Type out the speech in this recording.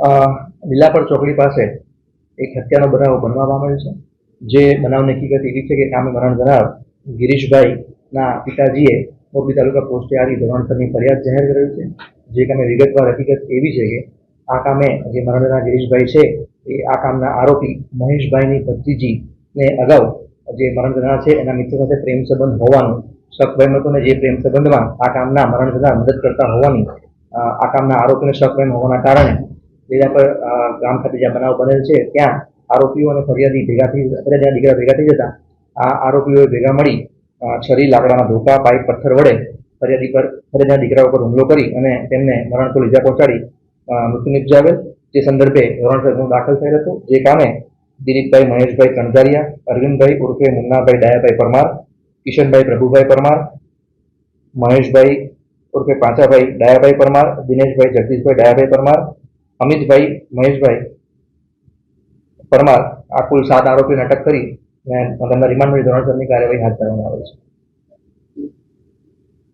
લીલાપર ચોકડી પાસે એક હત્યાનો બનાવ બનવા પામેલ છે। જે બનાવની હકીકત એવી છે કે કામે મરણ જનાર ગિરીશભાઈના પિતાજીએ મોરબી તાલુકા પોસ્ટે આવી ધોરણસરની ફરિયાદ જાહેર કરેલ છે। જે કામે વિગતવાર હકીકત એવી છે કે આ કામે જે મરણ જનાર ગિરીશભાઈ છે એ આ કામના આરોપી મહેશભાઈની ભત્રીજીને અગાઉ જે મરણ જનાર છે એના મિત્ર સાથે પ્રેમ સંબંધ હોવાનું શક વહેમ હતો, ને જે પ્રેમ સંબંધમાં આ કામના મરણ જનાર મદદ કરતા હોવાની આ કામના આરોપીને શક વહેમ હોવાના કારણે લીલાપર ગામ ખાતે જ્યાં બનાવ બનેલ છે ત્યાં આરોપીઓ અને ફરિયાદીના દીકરા ભેગા થઈ જતા આ આરોપીઓએ ભેગા મળી છરી, લાકડાના ધોકા, પાઇપ, પથ્થર વડે ફરિયાદીના દીકરા ઉપર હુમલો કરી અને તેમને મરણતોલ ઇજા પહોંચાડી મૃત્યુ નિપજાવેલ। જે સંદર્ભે ધોરણસર ગુનો દાખલ થયેલ હતો। જે કામે દિલીપભાઈ મહેશભાઈ કણઝારિયા, અરવિંદભાઈ ઉર્ફે મુન્નાભાઈ ડાયાભાઈ પરમાર, કિશનભાઈ પ્રભુભાઈ પરમાર, મહેશભાઈ ઉર્ફે પાંચાભાઈ ડાયાભાઈ પરમાર, દિનેશભાઈ જગદીશભાઈ ડાયાભાઈ પરમાર, અમિતભાઈ મહેશભાઈ પરમાર આ કુલ 7 આરોપીને અટક કરી તેમના રિમાન્ડ મળી ધોરણસરની કાર્યવાહી હાથ ધરવામાં આવે છે।